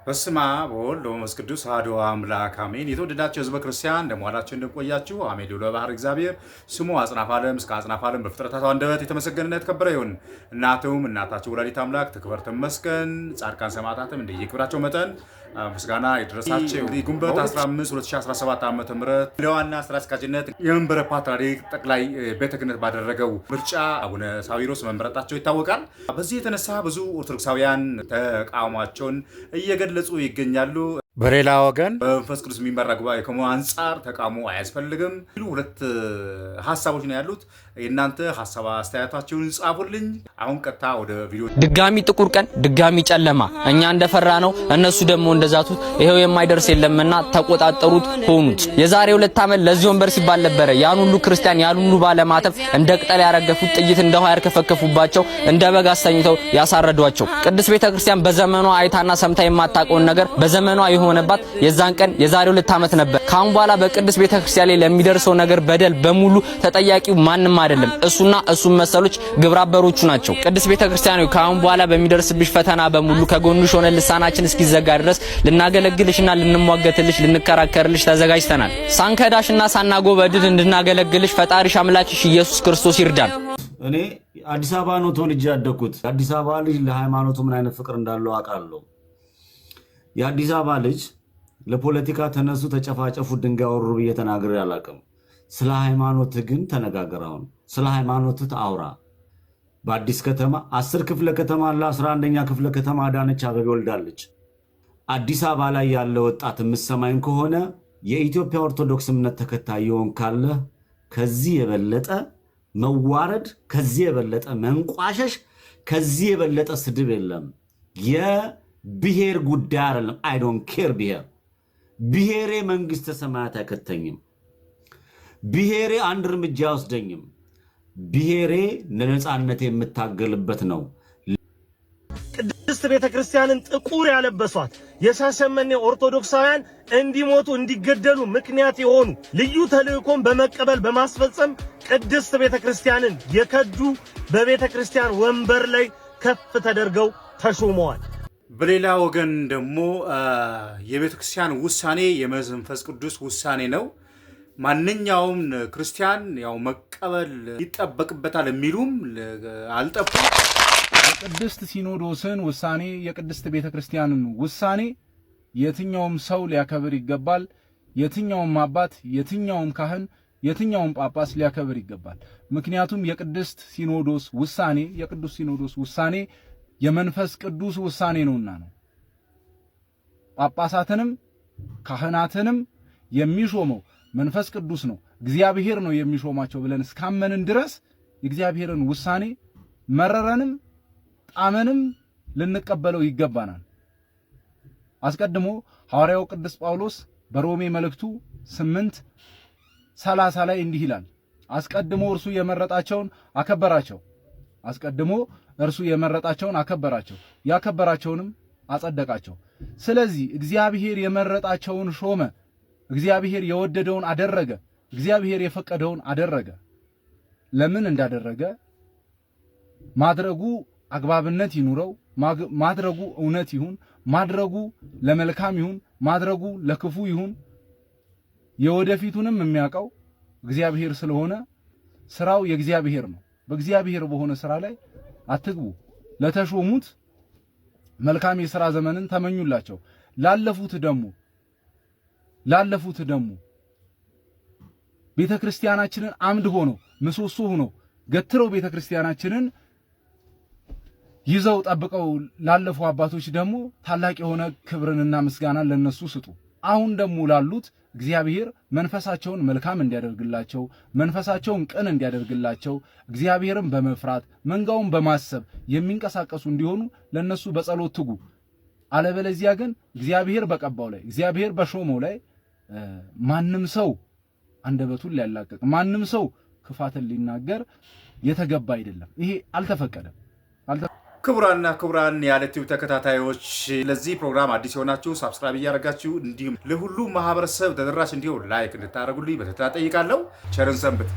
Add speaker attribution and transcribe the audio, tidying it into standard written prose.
Speaker 1: በስመ አብ ወወልድ ወመንፈስ ቅዱስ አሐዱ አምላክ አሜን። የተወደዳችሁ ሕዝበ ክርስቲያን እንደሟላችሁ እንደቆያችሁ አሜን። ልዑለ ባሕርይ እግዚአብሔር ስሙ አጽናፈ ዓለም እስከ አጽናፈ ዓለም በፍጥረታቱ አንደበት የተመሰገነና የተከበረ ይሁን። እናታችሁ ወላዲተ አምላክ ትክበር ትመስገን። ጻድቃን ሰማዕታትም እንደየክብራቸው መጠን ምስጋና ይድረሳቸው። ግንቦት 15 2017 ዓ.ም ለዋና ስራ አስኪያጅነት የመንበረ ፓትርያርክ ጠቅላይ ቤተ ክህነት ባደረገው ምርጫ አቡነ ሳዊሮስ መመረጣቸው ይታወቃል። በዚህ የተነሳ ብዙ ኦርቶዶክሳውያን ተቃውሟቸውን እየገለጹ ይገኛሉ። በሌላ ወገን በመንፈስ ቅዱስ የሚመራ ጉባኤ ከመሆኑ አንጻር ተቃውሞ አያስፈልግም ሲሉ ሁለት ሀሳቦች ነው ያሉት። የእናንተ ሀሳብ አስተያየታችሁን ጻፉልኝ። አሁን ቀጥታ ወደ ቪዲዮ።
Speaker 2: ድጋሚ ጥቁር ቀን፣ ድጋሚ ጨለማ። እኛ እንደፈራ ነው እነሱ ደግሞ እንደዛቱት ይሄው የማይደርስ የለምና ተቆጣጠሩት ሆኑት። የዛሬ 2 ዓመት ለዚህ ወንበር ሲባል ነበረ ያን ሁሉ ክርስቲያን ያን ሁሉ ባለማተብ እንደ ቅጠል ያረገፉት ጥይት እንደው ያርከፈከፉባቸው እንደ በግ አስተኝተው ያሳረዷቸው። ቅድስት ቤተክርስቲያን በዘመኗ አይታና ሰምታ የማታውቀውን ነገር በዘመኗ የሆነባት የዛን ቀን የዛሬ 2 ዓመት ነበር። ካሁን በኋላ በቅድስት ቤተክርስቲያን ላይ ለሚደርሰው ነገር በደል በሙሉ ተጠያቂው ማንም አይደለም፣ እሱና እሱም መሰሎች ግብረአበሮቹ ናቸው። ቅድስት ቤተክርስቲያን ካሁን በኋላ በሚደርስብሽ ፈተና በሙሉ ከጎንሽ ሆነ ልሳናችን እስኪዘጋ ድረስ ልናገለግልሽና ልንሟገትልሽ ልንከራከርልሽ ተዘጋጅተናል። ሳንከዳሽና ሳናጎበድድ እንድናገለግልሽ ፈጣሪሽ አምላክሽ ኢየሱስ ክርስቶስ ይርዳል።
Speaker 3: እኔ አዲስ አበባ ነው ተወልጄ ያደግኩት። አዲስ አበባ ልጅ ለሃይማኖቱ ምን አይነት ፍቅር እንዳለው አውቃለሁ። የአዲስ አበባ ልጅ ለፖለቲካ ተነሱ ተጨፋጨፉ ድንጋይ ወሩ ብዬ ተናግሬ አላውቅም። ስለ ሃይማኖት ግን ተነጋገር። አሁን ስለ ሃይማኖት አውራ። በአዲስ ከተማ 10 ክፍለ ከተማ አለ። 11ኛ ክፍለ ከተማ አዳነች አበቤ ወልዳለች። አዲስ አበባ ላይ ያለ ወጣት የምትሰማኝ ከሆነ የኢትዮጵያ ኦርቶዶክስ እምነት ተከታይ ይሆን ካለ ከዚህ የበለጠ መዋረድ፣ ከዚህ የበለጠ መንቋሸሽ፣ ከዚህ የበለጠ ስድብ የለም። የብሔር ጉዳይ አይደለም። አይ ዶንት ኬር ብሔሬ መንግስተ ሰማያት አይከተኝም። ብሔሬ አንድ እርምጃ አይወስደኝም። ብሔሬ ለነጻነት የምታገልበት ነው።
Speaker 4: ቅድስት ቤተክርስቲያንን ጥቁር ያለበሷት የሻሸመኔ ኦርቶዶክሳውያን እንዲሞቱ እንዲገደሉ ምክንያት የሆኑ ልዩ ተልእኮን በመቀበል በማስፈጸም ቅድስት ቤተክርስቲያንን የከዱ በቤተክርስቲያን ወንበር ላይ ከፍ ተደርገው ተሾመዋል።
Speaker 1: በሌላ ወገን ደግሞ የቤተክርስቲያን ውሳኔ የመንፈስ ቅዱስ ውሳኔ ነው። ማንኛውም ክርስቲያን ያው መቀበል ይጠበቅበታል የሚሉም አልጠፉም።
Speaker 5: የቅድስት ሲኖዶስን ውሳኔ የቅድስት ቤተክርስቲያንን ውሳኔ የትኛውም ሰው ሊያከብር ይገባል። የትኛውም አባት፣ የትኛውም ካህን፣ የትኛውም ጳጳስ ሊያከብር ይገባል። ምክንያቱም የቅድስት ሲኖዶስ ውሳኔ የቅዱስ ሲኖዶስ ውሳኔ የመንፈስ ቅዱስ ውሳኔ ነውና ነው። ጳጳሳትንም ካህናትንም የሚሾመው መንፈስ ቅዱስ ነው፣ እግዚአብሔር ነው የሚሾማቸው ብለን እስካመንን ድረስ የእግዚአብሔርን ውሳኔ መረረንም ጣመንም ልንቀበለው ይገባናል። አስቀድሞ ሐዋርያው ቅዱስ ጳውሎስ በሮሜ መልእክቱ 8:30 ላይ እንዲህ ይላል፣ አስቀድሞ እርሱ የመረጣቸውን አከበራቸው። አስቀድሞ እርሱ የመረጣቸውን አከበራቸው፣ ያከበራቸውንም አጸደቃቸው። ስለዚህ እግዚአብሔር የመረጣቸውን ሾመ፣ እግዚአብሔር የወደደውን አደረገ፣ እግዚአብሔር የፈቀደውን አደረገ። ለምን እንዳደረገ ማድረጉ አግባብነት ይኑረው፣ ማድረጉ እውነት ይሁን፣ ማድረጉ ለመልካም ይሁን፣ ማድረጉ ለክፉ ይሁን፣ የወደፊቱንም የሚያውቀው እግዚአብሔር ስለሆነ ስራው የእግዚአብሔር ነው። በእግዚአብሔር በሆነ ስራ ላይ አትግቡ። ለተሾሙት መልካም የሥራ ዘመንን ተመኙላቸው። ላለፉት ደግሞ ቤተክርስቲያናችንን አምድ ሆነው ምሰሶ ሆነው ገትረው ቤተክርስቲያናችንን ይዘው ጠብቀው ላለፉ አባቶች ደግሞ ታላቅ የሆነ ክብርንና ምስጋናን ለነሱ ስጡ። አሁን ደግሞ ላሉት እግዚአብሔር መንፈሳቸውን መልካም እንዲያደርግላቸው፣ መንፈሳቸውን ቅን እንዲያደርግላቸው፣ እግዚአብሔርን በመፍራት መንጋውን በማሰብ የሚንቀሳቀሱ እንዲሆኑ ለነሱ በጸሎት ትጉ። አለበለዚያ ግን እግዚአብሔር በቀባው ላይ እግዚአብሔር በሾመው ላይ ማንም ሰው አንደበቱን ሊያላቀቅ ማንም ሰው ክፋትን ሊናገር የተገባ አይደለም። ይሄ አልተፈቀደም።
Speaker 1: ክቡራንና ክቡራን የአለቴው ተከታታዮች ለዚህ ፕሮግራም አዲስ የሆናችሁ ሳብስክራይብ እያደረጋችሁ እንዲሁም ለሁሉ ማህበረሰብ ተደራሽ እንዲሆን ላይክ እንድታደርጉልኝ በትህትና እጠይቃለሁ። ቸርን ሰንብት።